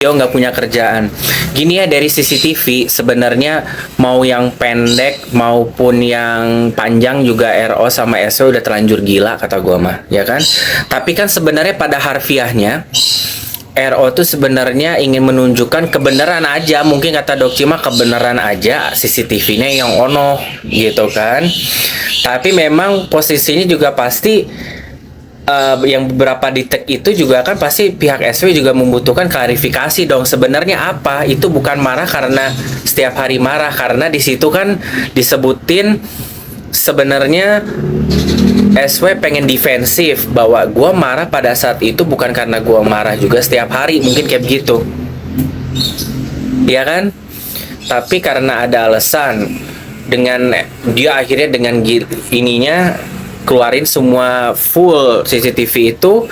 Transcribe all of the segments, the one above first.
Dia nggak punya kerjaan. Gini ya, dari CCTV sebenarnya mau yang pendek maupun yang panjang juga RO sama SW udah terlanjur gila kata gua mah, ya kan? Tapi kan sebenarnya pada harfiahnya RO tuh sebenarnya ingin menunjukkan kebenaran aja, mungkin kata Dok Cima kebenaran aja CCTV-nya yang ono gitu kan. Tapi memang posisinya juga pasti yang beberapa detek itu juga kan pasti pihak SW juga membutuhkan klarifikasi dong, sebenarnya apa itu bukan marah karena setiap hari marah, karena di situ kan disebutin sebenarnya SW pengen defensif bahwa gua marah pada saat itu bukan karena gua marah juga setiap hari, mungkin kayak begitu ya kan, tapi karena ada alasan dengan dia akhirnya dengan ininya keluarin semua full CCTV itu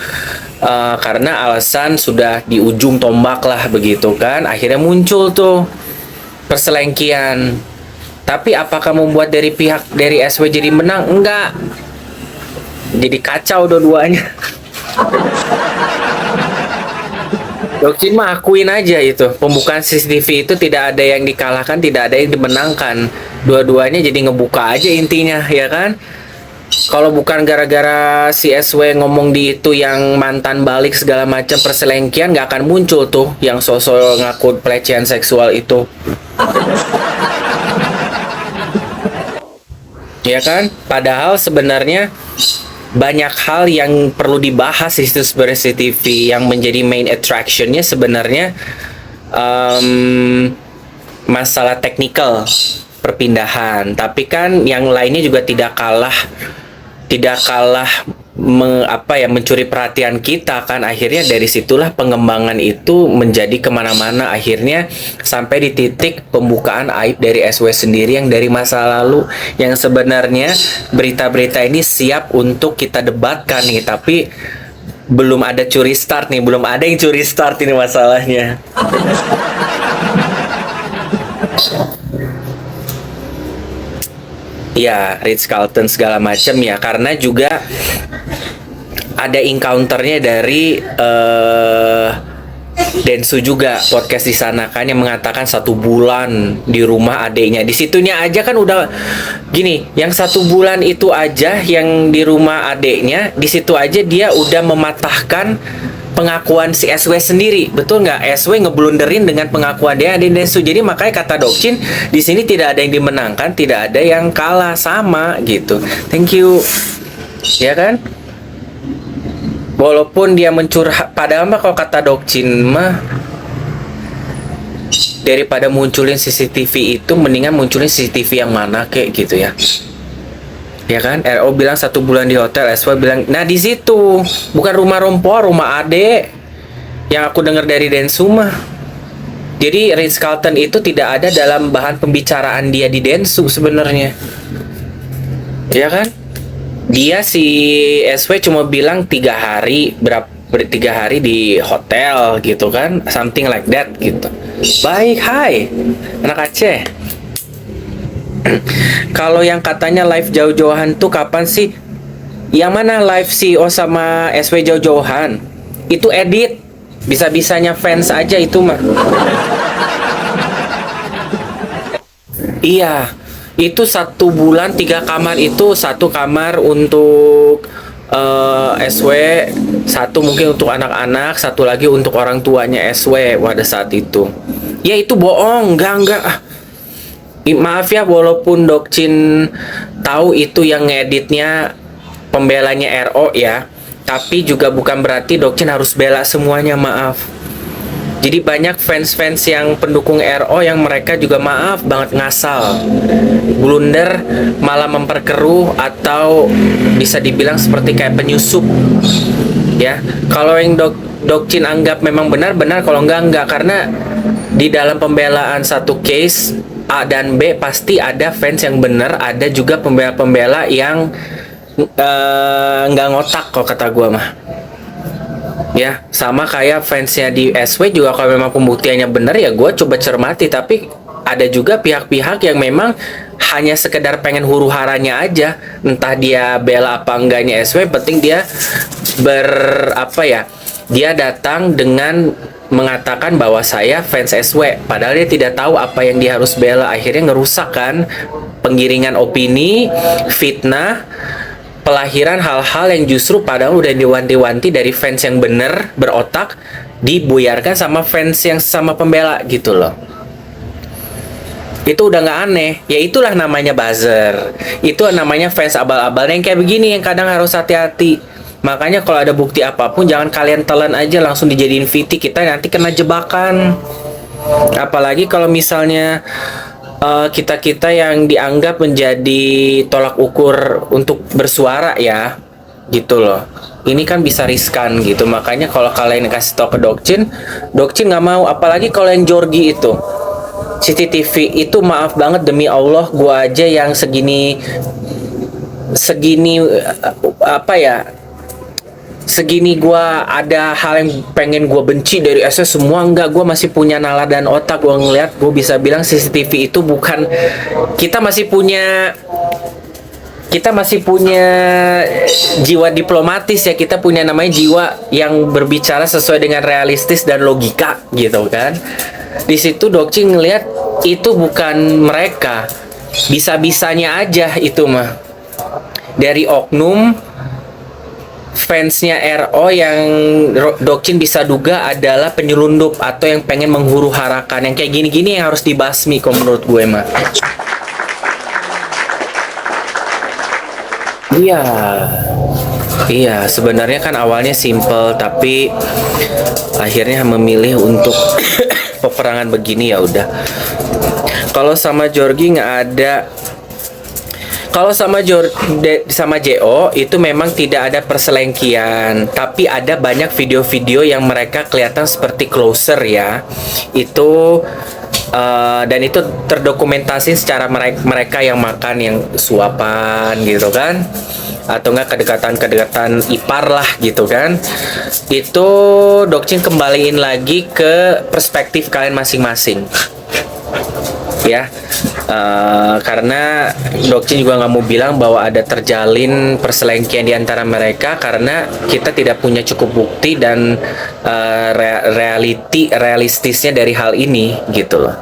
karena alasan sudah di ujung tombak lah begitu kan, akhirnya muncul tuh perselengkian. Tapi apakah membuat dari pihak dari SW jadi menang? Enggak, jadi kacau dua-duanya. Dokcin mah akuin aja itu pembukaan CCTV itu tidak ada yang dikalahkan, tidak ada yang dimenangkan, dua-duanya jadi ngebuka aja intinya ya kan. Kalau bukan gara-gara si SW ngomong di itu yang mantan balik segala macam perselengkian, nggak akan muncul tuh yang sosok ngaku pelecehan seksual itu. Ya kan? Padahal sebenarnya banyak hal yang perlu dibahas di situs CCTV yang menjadi main attractionnya sebenarnya masalah teknikal perpindahan, tapi kan yang lainnya juga tidak kalah mencuri perhatian kita kan, akhirnya dari situlah pengembangan itu menjadi kemana-mana, akhirnya sampai di titik pembukaan aib dari SW sendiri yang dari masa lalu, yang sebenarnya berita-berita ini siap untuk kita debatkan nih, tapi belum ada curi start nih, belum ada yang curi start ini masalahnya. Ya, Ritz-Carlton segala macam ya, karena juga ada encounternya dari Densu juga podcast di sana kan yang mengatakan 1 bulan di rumah adiknya. Di situnya aja kan udah gini, yang 1 bulan itu aja yang di rumah adiknya, di situ aja dia udah mematahkan pengakuan si SW sendiri, betul nggak? SW ngeblunderin dengan pengakuan dia di Densu. Jadi makanya kata Dokcin di sini tidak ada yang dimenangkan, tidak ada yang kalah, sama gitu. Thank you, ya kan? Walaupun dia mencurhat, padahal mah kalau kata Dokcin mah daripada munculin CCTV itu mendingan munculin CCTV yang mana kayak gitu ya. Ya kan, RO bilang 1 bulan di hotel, SW bilang, nah di situ bukan rumah Rompor, rumah Ade yang aku dengar dari Densu mah. Jadi Ritz-Carlton itu tidak ada dalam bahan pembicaraan dia di Densu sebenarnya, ya kan? Dia si SW cuma bilang 3 hari 3 hari di hotel gitu kan, something like that gitu. Baik, hai anak Aceh. Kalau yang katanya live jauh-jauhan tuh kapan sih? Yang mana live CEO sama SW jauh-jauhan? Itu edit. Bisa-bisanya fans aja itu mah. Iya, itu 1 bulan 3 kamar, itu 1 kamar untuk SW, 1 mungkin untuk anak-anak, 1 lagi untuk orang tuanya SW pada saat itu. Ya itu bohong, enggak. Maaf ya, walaupun Dokcin tahu itu yang ngeditnya pembelanya RO ya, tapi juga bukan berarti Dokcin harus bela semuanya, maaf. Jadi banyak fans-fans yang pendukung RO yang mereka juga maaf banget ngasal, blunder, malah memperkeruh atau bisa dibilang seperti kayak penyusup. Ya, kalau yang Dokcin anggap memang benar, kalau enggak, karena di dalam pembelaan satu case A dan B pasti ada fans yang benar, ada juga pembela-pembela yang nggak ngotak kalau kata gua mah. Ya, sama kayak fansnya di SW juga, kalau memang pembuktiannya benar ya gua coba cermati, tapi ada juga pihak-pihak yang memang hanya sekedar pengen huru-haranya aja, entah dia bela apa enggaknya SW, penting dia dia datang dengan mengatakan bahwa saya fans SW, padahal dia tidak tahu apa yang dia harus bela. Akhirnya ngerusak kan, penggiringan opini, fitnah, pelahiran hal-hal yang justru padahal udah diwanti-wanti dari fans yang bener, berotak, dibuyarkan sama fans yang sama pembela gitu loh. Itu udah nggak aneh. Ya itulah namanya buzzer. Itu namanya fans abal-abal yang kayak begini yang kadang harus hati-hati. Makanya kalau ada bukti apapun jangan kalian telan aja langsung dijadiin VT, kita nanti kena jebakan. Apalagi kalau misalnya kita-kita yang dianggap menjadi tolak ukur untuk bersuara ya, gitu loh. Ini kan bisa riskan gitu. Makanya kalau kalian kasih tau ke Dokcin nggak mau. Apalagi kalau yang Jorgi itu CCTV itu, maaf banget demi Allah, gua aja yang segini apa ya, segini gua ada hal yang pengen gua benci dari SS semua, enggak, gua masih punya nalar dan otak. Gua ngeliat, gua bisa bilang CCTV itu bukan, kita masih punya jiwa diplomatis ya, kita punya namanya jiwa yang berbicara sesuai dengan realistis dan logika gitu kan. Di situ Dokcin ngelihat itu bukan mereka, bisa-bisanya aja itu mah dari oknum fansnya RO yang Dokcin bisa duga adalah penyelundup atau yang pengen menghuru harakan. Yang kayak gini-gini yang harus dibasmi kalau menurut gue mah. Iya, sebenarnya kan awalnya simple, tapi akhirnya memilih untuk peperangan begini. Ya udah. Kalau sama Jorgi nggak ada. Kalau sama JO itu memang tidak ada perselengkian, tapi ada banyak video-video yang mereka kelihatan seperti closer ya. Itu dan itu terdokumentasi secara mereka yang makan, yang suapan gitu kan, atau enggak kedekatan ipar lah gitu kan. Itu Dokcin kembaliin lagi ke perspektif kalian masing-masing ya. Karena Dokcin juga nggak mau bilang bahwa ada terjalin perselengkian di antara mereka, karena kita tidak punya cukup bukti dan realistisnya dari hal ini gitu loh.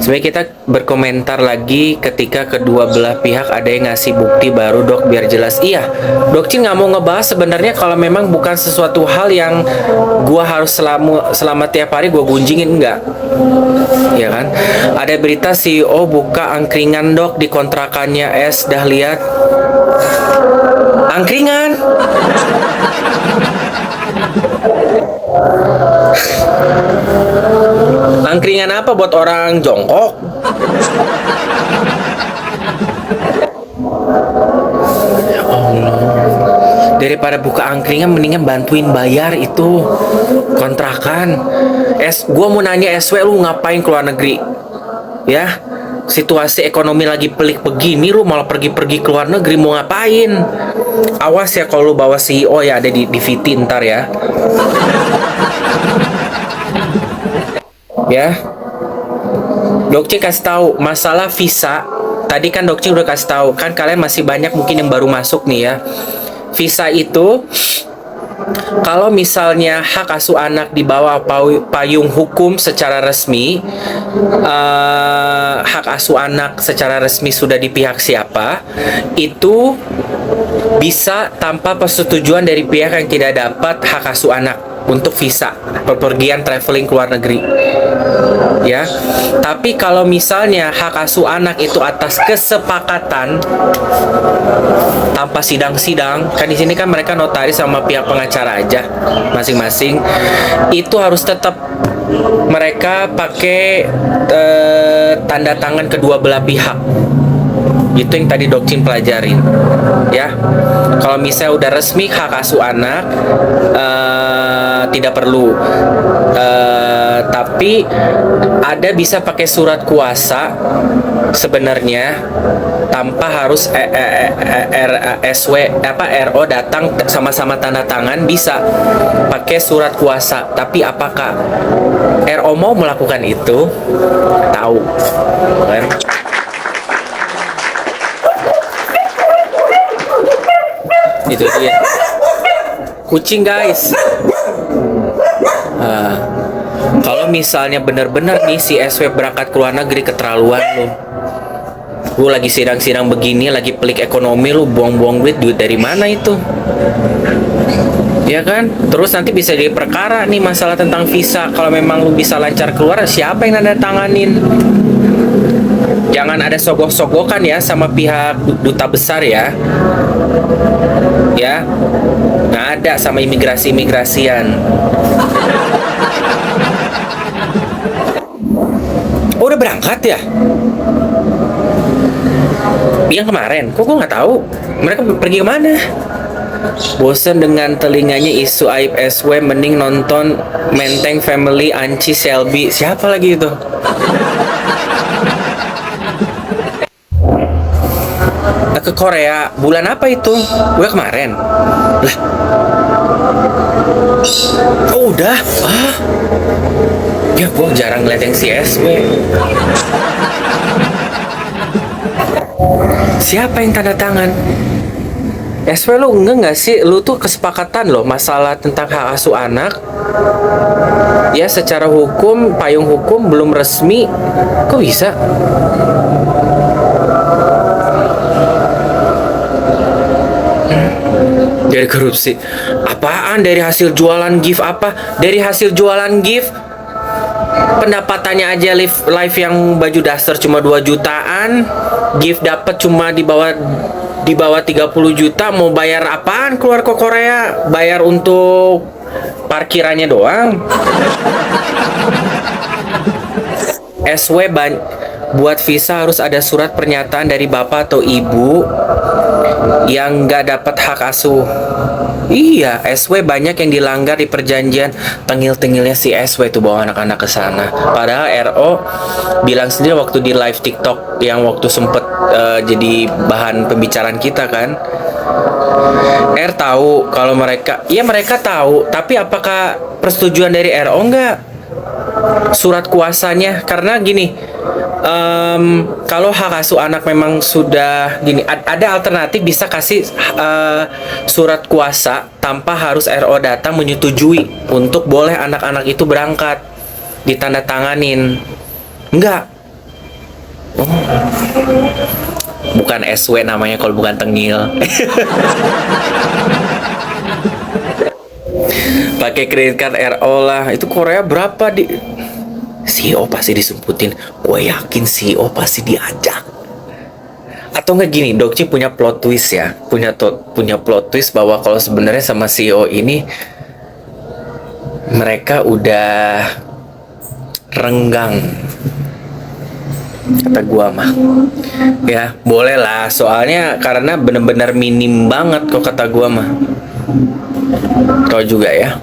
Sebenarnya kita berkomentar lagi ketika kedua belah pihak ada yang ngasih bukti baru, Dok, biar jelas. Iya, Dokcin nggak mau ngebahas sebenarnya kalau memang bukan sesuatu hal yang gua harus selama tiap hari gua gunjingin, enggak. Ya kan? Ada berita CEO buka angkringan, Dok, di kontrakannya S. Dah lihat? Angkringan? Angkringan apa, buat orang jongkok? Ya Allah. Daripada buka angkringan mendingan bantuin bayar itu kontrakan. Gua mau nanya SW, lu ngapain keluar negeri? Ya, situasi ekonomi lagi pelik begini, lu malah pergi-pergi keluar negeri, mau ngapain? Awas ya kalau lu bawa CEO ya, ada di VT ntar ya. Ya, Dokcin kasih tahu masalah visa. Tadi kan Dokcin udah kasih tahu kan, kalian masih banyak mungkin yang baru masuk nih ya. Visa itu kalau misalnya hak asuh anak di bawah payung hukum secara resmi, hak asuh anak secara resmi sudah di pihak siapa, itu bisa tanpa persetujuan dari pihak yang tidak dapat hak asuh anak untuk visa perpergian traveling ke luar negeri ya. Tapi kalau misalnya hak asuh anak itu atas kesepakatan tanpa sidang-sidang, kan di sini kan mereka notaris sama pihak pengacara aja masing-masing, itu harus tetap mereka pakai tanda tangan kedua belah pihak. Itu yang tadi Dokcin pelajarin ya. Kalau misalnya udah resmi hak asuh anak, tidak perlu, tapi ada bisa pakai surat kuasa sebenarnya, tanpa harus RO datang sama-sama tanda tangan, bisa pakai surat kuasa. Tapi apakah RO mau melakukan itu? Tahu kan? Itu dia kucing guys. misalnya bener-bener nih si SW berangkat ke luar negeri, keterlaluan lu lagi sidang-sidang begini, lagi pelik ekonomi, lu buang-buang duit dari mana itu? Ya kan? Terus nanti bisa jadi perkara nih masalah tentang visa. Kalau memang lu bisa lancar keluar, siapa yang nanda tanganin? Jangan ada sogok-sogokan ya sama pihak duta besar ya. Ya, nggak ada sama imigrasi-imigrasian. Oh, udah berangkat ya? Yang kemarin, kok gue nggak tahu. Mereka pergi kemana? Bosan dengan telinganya isu aib SW, mending nonton Menteng Family, Anci, Selby. Siapa lagi itu? Ke Korea. Bulan apa itu? Gue kemarin. Lah. Oh, udah. Ah. Ya, gue jarang ngeliat yang si SW. Siapa yang tanda tangan? SW lu enggak nggak sih? Lu tuh kesepakatan loh masalah tentang hak asuh anak. Ya secara hukum, payung hukum belum resmi. Kok bisa? Dari korupsi. Apaan? Dari hasil jualan gift apa? Dari hasil jualan gift pendapatannya aja live yang baju daster cuma 2 jutaan, gift dapat cuma di bawah 30 juta, mau bayar apaan keluar ke Korea? Bayar untuk parkirannya doang. SW buat visa harus ada surat pernyataan dari bapak atau ibu yang nggak dapat hak asuh. Iya, SW banyak yang dilanggar di perjanjian. Tengil-tengilnya si SW itu bawa anak-anak ke sana. Padahal RO bilang sendiri waktu di live TikTok yang waktu sempet jadi bahan pembicaraan kita kan. Tahu kalau mereka tahu, tapi apakah persetujuan dari RO enggak? Surat kuasanya, karena gini, kalau hak asuh anak memang sudah gini, ada alternatif, bisa kasih surat kuasa tanpa harus RO datang menyetujui untuk boleh anak-anak itu berangkat, ditandatanganin. Enggak. Oh. Bukan SW namanya kalau bukan tengil. Pakai kredit card RO lah. Itu Korea berapa di CEO pasti disemputin. Gue yakin CEO pasti diajak. Atau nggak gini, Dokci punya plot twist ya. Punya plot twist bahwa kalau sebenarnya sama CEO ini mereka udah renggang. Kata gua mah. Ya, boleh lah. Soalnya karena bener-bener minim banget kok kata gua mah. Kau juga ya.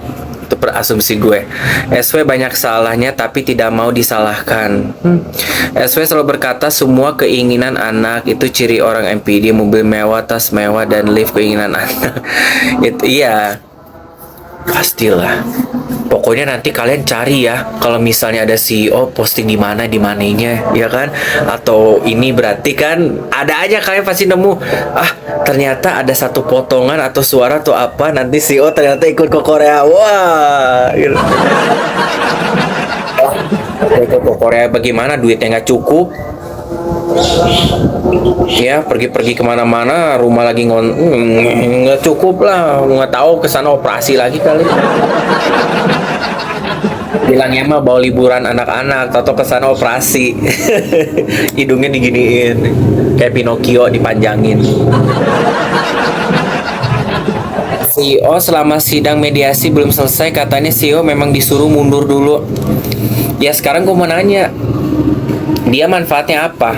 Itu asumsi gue. SW banyak salahnya tapi tidak mau disalahkan. SW selalu berkata semua keinginan anak itu ciri orang MPD, mobil mewah, tas mewah, dan lift keinginan anak. Itu iya. Pastilah. Pokoknya nanti kalian cari ya, kalau misalnya ada CEO posting di mananya, ya kan? Atau ini berarti kan ada aja kalian pasti nemu, ternyata ada satu potongan atau suara atau apa, nanti CEO ternyata ikut ke Korea. Wah, gitu. Ikut ke Korea bagaimana? Duitnya nggak cukup. Ya, pergi-pergi kemana-mana, rumah lagi nggak cukup lah, nggak tahu kesana operasi lagi kali. Bilangnya mah bawa liburan anak-anak, atau kesana operasi. Hidungnya diginiin, kayak Pinocchio dipanjangin. CEO selama sidang mediasi belum selesai, katanya CEO memang disuruh mundur dulu. Ya sekarang gue mau nanya, dia manfaatnya apa?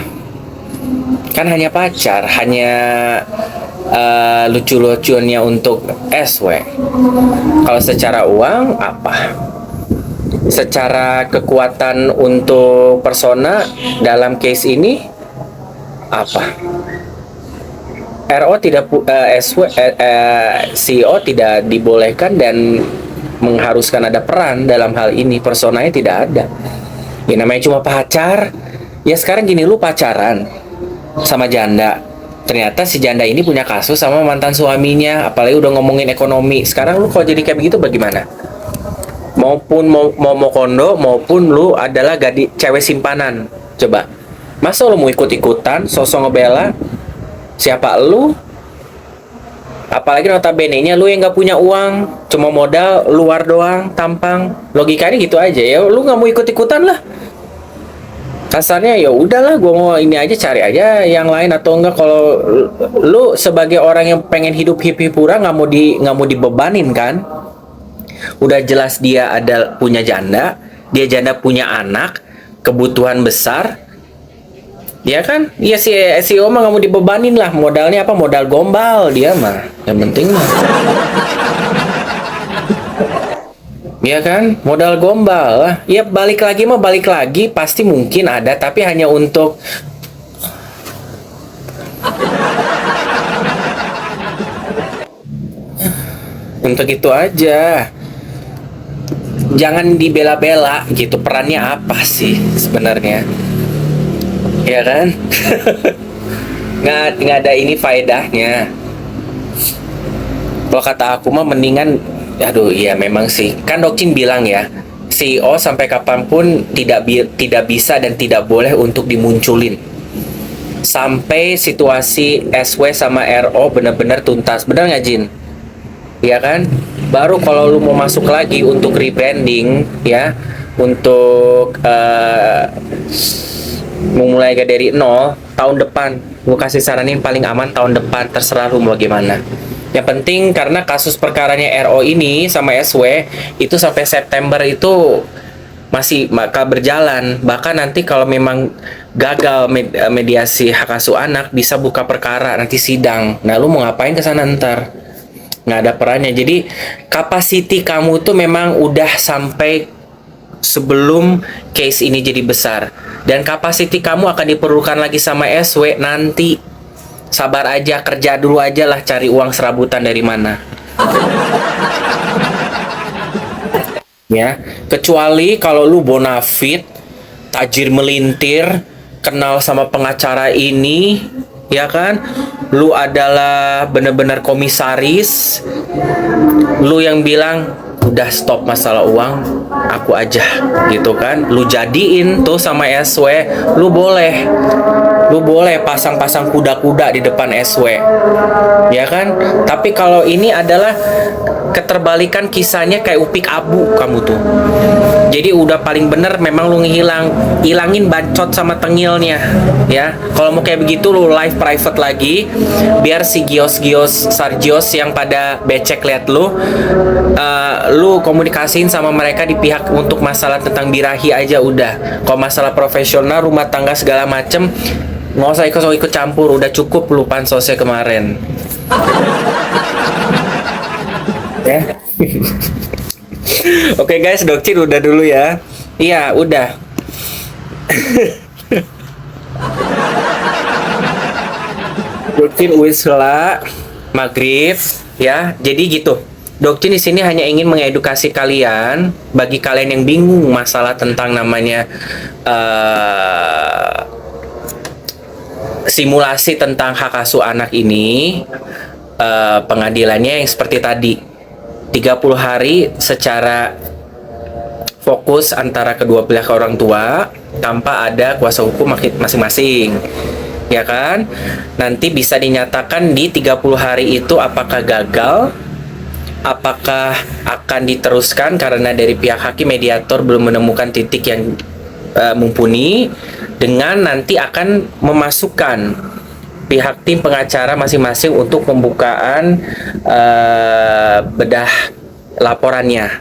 Kan hanya pacar, hanya lucu-lucuannya untuk SW. Kalau secara uang apa? Secara kekuatan untuk persona dalam case ini apa? RO tidak CEO tidak dibolehkan dan mengharuskan ada peran dalam hal ini. Personanya tidak ada. Ya namanya cuma pacar. Ya sekarang gini, lu pacaran sama janda, ternyata si janda ini punya kasus sama mantan suaminya, apalagi udah ngomongin ekonomi. Sekarang lu kalau jadi kayak begitu bagaimana? maupun mau kondo maupun lu adalah cewek simpanan. Coba, masa lu mau ikut-ikutan sosok ngebela siapa lu? Apalagi notabene-nya lu yang nggak punya uang, cuma modal luar doang, tampang. Logikanya gitu aja ya, lu nggak mau ikut-ikutan lah. Kasarnya ya udahlah, gua mau ini aja, cari aja yang lain. Atau enggak, kalau lu sebagai orang yang pengen hidup hip-hipura, nggak mau dibebanin kan. Udah jelas dia ada punya janda, dia janda punya anak, kebutuhan besar, ya kan? Iya, si Oma nggak mau dibebanin lah. Modalnya apa? Modal gombal dia mah. Yang penting mah, ya kan? Modal gombal lah. Ya balik lagi pasti mungkin ada, tapi hanya untuk itu aja. Jangan dibela-bela gitu. Perannya apa sih sebenarnya? Ya kan? Nggak ada ini faedahnya. Kalau kata aku mah mendingan, aduh ya memang sih. Kan Dokcin bilang ya, CEO sampai kapanpun tidak bisa dan tidak boleh untuk dimunculin. Sampai situasi SW sama RO benar-benar tuntas. Benar nggak, Jin? Ya kan? Baru kalau lu mau masuk lagi untuk rebranding ya, untuk memulai dari nol tahun depan. Gue kasih saranin paling aman tahun depan, terserah lu mau gimana. Yang penting karena kasus perkaranya RO ini sama SW itu sampai September itu masih bakal berjalan. Bahkan nanti kalau memang gagal mediasi hak asuh anak, bisa buka perkara nanti sidang. Nah, lu mau ngapain ke sana ntar? Nggak ada perannya. Jadi capacity kamu tuh memang udah sampai sebelum case ini jadi besar, dan capacity kamu akan diperlukan lagi sama SW nanti. Sabar aja, kerja dulu aja lah, cari uang serabutan dari mana. Ya, kecuali kalau lu bonafit, tajir melintir, kenal sama pengacara ini, ya kan? Lu adalah benar-benar komisaris, lu yang bilang udah stop masalah uang, aku aja gitu kan. Lu jadiin tuh sama SW, lu boleh pasang-pasang kuda-kuda di depan SW, ya kan. Tapi kalau ini adalah keterbalikan kisahnya, kayak upik abu kamu tuh. Jadi udah paling bener memang lu hilangin bacot sama tengilnya ya. Kalau mau kayak begitu lu live private lagi, biar si Sargios yang pada becek lihat lu komunikasiin sama mereka di pihak untuk masalah tentang birahi aja udah. Kalau masalah profesional, rumah tangga segala macem, nggak usah ikut campur, udah cukup lu pansosnya kemarin. Ya. Oke guys, Dokcin udah dulu ya. Iya, udah. Dokcin wisla maghrib ya. Jadi gitu. Dokcin di sini hanya ingin mengedukasi kalian, bagi kalian yang bingung masalah tentang namanya simulasi tentang hak asuh anak ini. Pengadilannya yang seperti tadi, 30 hari secara fokus antara kedua pihak orang tua tanpa ada kuasa hukum masing-masing, ya kan. Nanti bisa dinyatakan di 30 hari itu apakah gagal, apakah akan diteruskan karena dari pihak hakim mediator belum menemukan titik yang mumpuni, dengan nanti akan memasukkan pihak tim pengacara masing-masing untuk pembukaan bedah laporannya,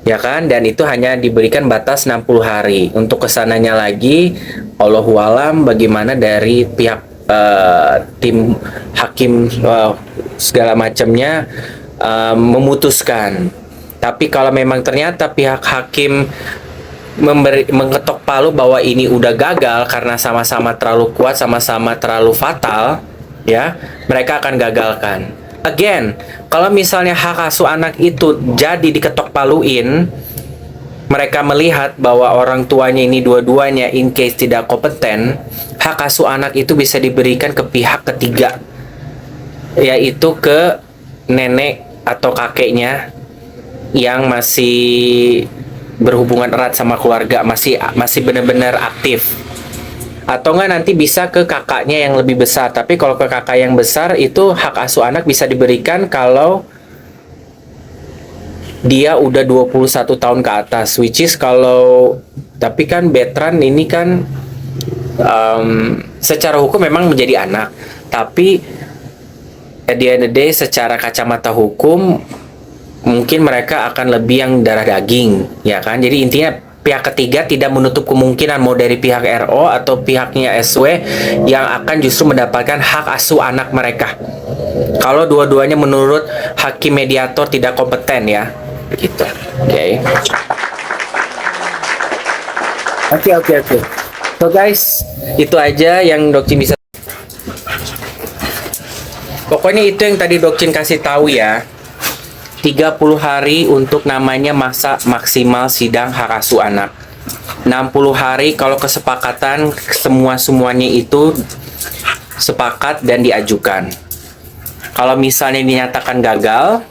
ya kan. Dan itu hanya diberikan batas 60 hari. Untuk kesananya lagi, Allahualam bagaimana dari pihak tim hakim segala macamnya memutuskan. Tapi kalau memang ternyata pihak hakim mengetok palu bahwa ini udah gagal karena sama-sama terlalu kuat, sama-sama terlalu fatal, ya, mereka akan gagalkan. Again, kalau misalnya hak asuh anak itu jadi diketok paluin, mereka melihat bahwa orang tuanya ini dua-duanya in case tidak kompeten, hak asuh anak itu bisa diberikan ke pihak ketiga, yaitu ke nenek atau kakeknya yang masih berhubungan erat sama keluarga, masih masih benar-benar aktif. Atau enggak nanti bisa ke kakaknya yang lebih besar. Tapi kalau ke kakak yang besar itu hak asuh anak bisa diberikan kalau dia udah 21 tahun ke atas, which is kalau tapi kan Betran ini kan secara hukum memang menjadi anak, tapi at the end of the day secara kacamata hukum mungkin mereka akan lebih yang darah daging, ya kan? Jadi intinya pihak ketiga tidak menutup kemungkinan mau dari pihak RO atau pihaknya SW yang akan justru mendapatkan hak asuh anak mereka. Kalau dua-duanya menurut hakim mediator tidak kompeten ya, gitu. Oke. Oke. So guys, itu aja yang Dokcin bisa. Pokoknya itu yang tadi Dokcin kasih tahu ya. 30 hari untuk namanya masa maksimal sidang hak asuh anak. 60 hari kalau kesepakatan semuanya itu sepakat dan diajukan. Kalau misalnya dinyatakan gagal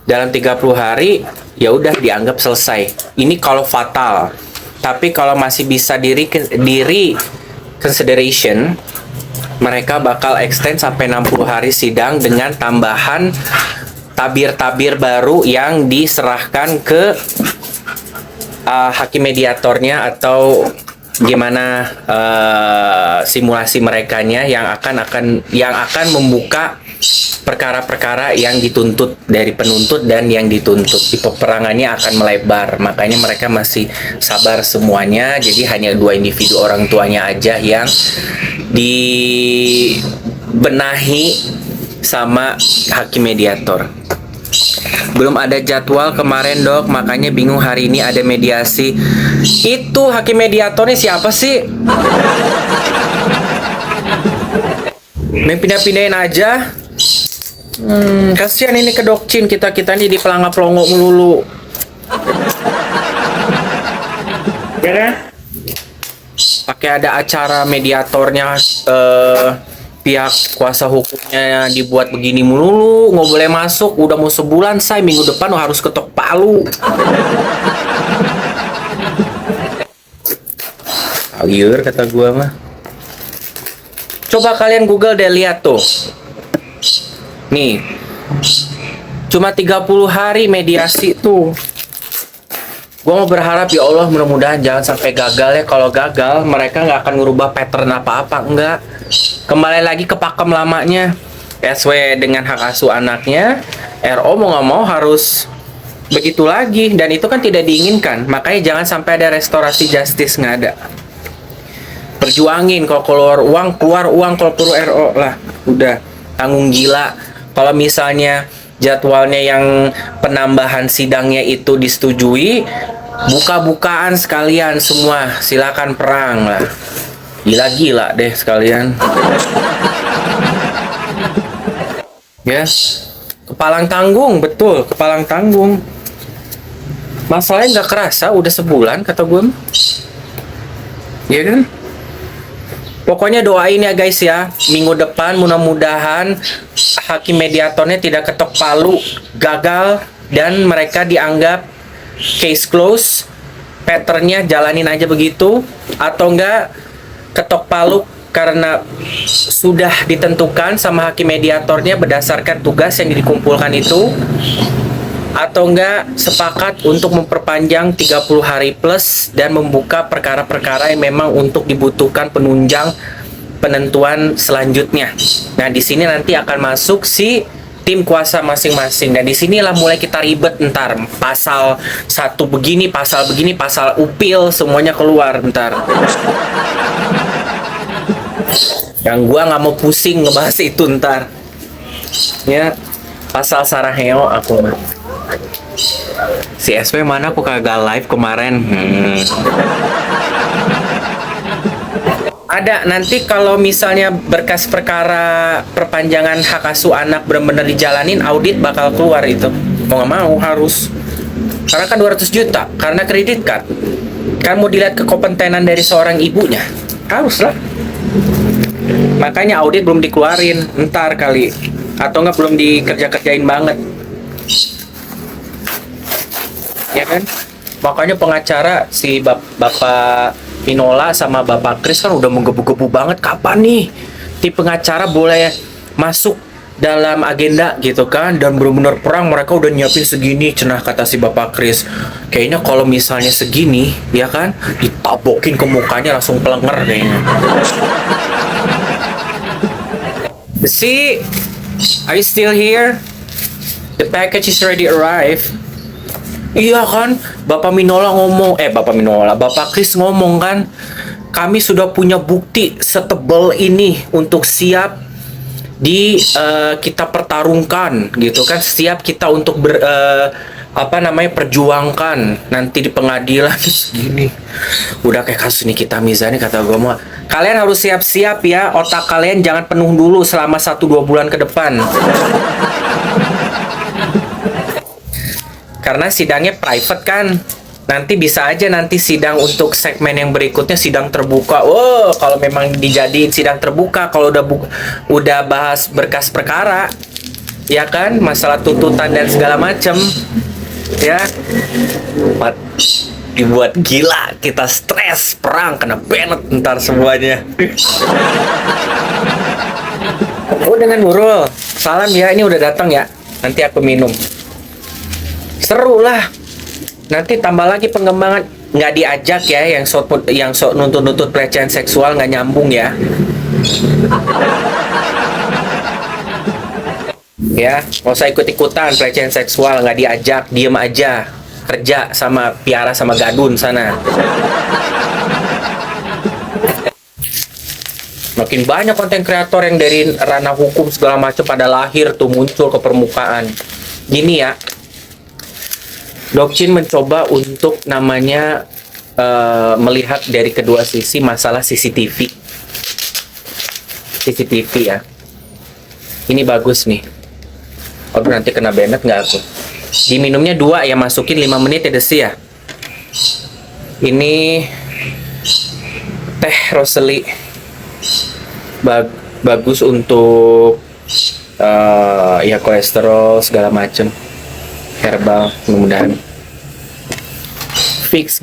dalam 30 hari, ya udah dianggap selesai. Ini kalau fatal. Tapi kalau masih bisa diri consideration, mereka bakal extend sampai 60 hari sidang dengan tambahan tabir-tabir baru yang diserahkan ke hakim mediatornya atau gimana simulasi merekanya yang akan membuka perkara-perkara yang dituntut dari penuntut dan yang dituntut. Di peperangannya akan melebar, makanya mereka masih sabar semuanya. Jadi hanya 2 individu orang tuanya aja yang dibenahi sama hakim mediator. Belum ada jadwal kemarin Dok, makanya bingung hari ini ada mediasi. Itu hakim mediatornya siapa sih? Main pindah-pindahin aja. Kasihan ini ke Dokcin, kita ini di pelangap pelongo melulu. Ya kan? Pakai ada acara mediatornya, pihak kuasa hukumnya dibuat begini melulu, nggak boleh masuk. Udah mau sebulan, say minggu depan harus ketok palu. Alir kata gua mah. Coba kalian Google deh, lihat tuh. Nih, cuma 30 hari mediasi tuh. Gua mau berharap ya Allah mudah-mudahan jangan sampai gagal ya. Kalau gagal mereka nggak akan ngerubah pattern apa-apa, enggak. Kembali lagi ke pakem lamanya. SW dengan hak asuh anaknya, RO mau nggak mau harus begitu lagi, dan itu kan tidak diinginkan. Makanya jangan sampai ada restorasi justice, nggak ada. Perjuangin, kalau keluar uang, kalau perlu RO lah. Udah, tanggung gila. Kalau misalnya jadwalnya yang penambahan sidangnya itu disetujui, buka-bukaan sekalian semua, silakan perang lah. Gila-gila deh sekalian. Ya, kepalang tanggung, betul, kepalang tanggung. Masalahnya nggak kerasa, udah sebulan kata gue. Iya kan? Pokoknya doain ya guys ya, minggu depan mudah-mudahan hakim mediatornya tidak ketok palu, gagal, dan mereka dianggap case close, patternnya jalanin aja begitu, atau enggak ketok palu karena sudah ditentukan sama hakim mediatornya berdasarkan tugas yang dikumpulkan itu, atau enggak sepakat untuk memperpanjang 30 hari plus dan membuka perkara-perkara yang memang untuk dibutuhkan penunjang penentuan selanjutnya. Nah, di sini nanti akan masuk si tim kuasa masing-masing, dan disinilah mulai kita ribet ntar. Pasal satu begini, pasal upil, semuanya keluar ntar. Yang gua nggak mau pusing ngebahas itu ntar. Ya, pasal Saraheo aku mah. Si SP mana aku kagak live kemarin. Ada nanti kalau misalnya berkas perkara perpanjangan hak asuh anak benar-benar dijalanin, audit bakal keluar itu. Mau nggak mau harus. Karena kan 200 juta, karena kredit card. Kan mau dilihat kekompetenan dari seorang ibunya. Harus lah. Makanya audit belum dikeluarin, ntar kali. Atau nggak belum dikerja-kerjain banget. ya kan? Makanya pengacara si Bapak Minola sama Bapak Kris kan udah menggebu-gebu banget, kapan nih tim pengacara boleh masuk dalam agenda gitu kan, dan benar-benar perang mereka udah nyiapin segini, cenah kata si Bapak Kris. Kayaknya kalau misalnya segini ya kan, ditabokin ke mukanya langsung pelenger kayaknya. See, are you still here? The package is already arrived. Iya kan, Bapak Minola ngomong, Bapak Kris ngomong kan, kami sudah punya bukti setebal ini untuk siap kita pertarungkan gitu kan, siap kita untuk perjuangkan nanti di pengadilan. Segini udah kayak kasus Nikita Mirzani, kata gue mah kalian harus siap-siap ya, otak kalian jangan penuh dulu selama 1-2 bulan ke depan. Karena sidangnya private kan, nanti bisa aja nanti sidang untuk segmen yang berikutnya sidang terbuka. Oh, kalau memang dijadiin sidang terbuka, kalau udah bahas berkas perkara, ya kan, masalah tuntutan dan segala macem, ya, dibuat gila, kita stres, perang, kena banned ntar semuanya. Oh, dengan Nurul, salam ya, ini udah datang ya, nanti aku minum. Seru lah. Nanti tambah lagi pengembangan, nggak diajak ya yang sok nuntut pelecehan seksual, nggak nyambung ya. Ya, nggak usah ikut-ikutan pelecehan seksual, nggak diajak, diem aja, kerja sama Piara sama Gadun sana. Makin banyak konten kreator yang dari ranah hukum segala macam pada lahir tuh, muncul ke permukaan. Gini ya, Dokcin mencoba untuk namanya melihat dari kedua sisi masalah CCTV ya. Ini bagus nih. Aduh, nanti kena banned nggak aku? Diminumnya 2 ya, masukin 5 menit ya Desi ya. Ini teh Roseli, bagus untuk ya kolesterol segala macem, herbal, mudah-mudahan fix.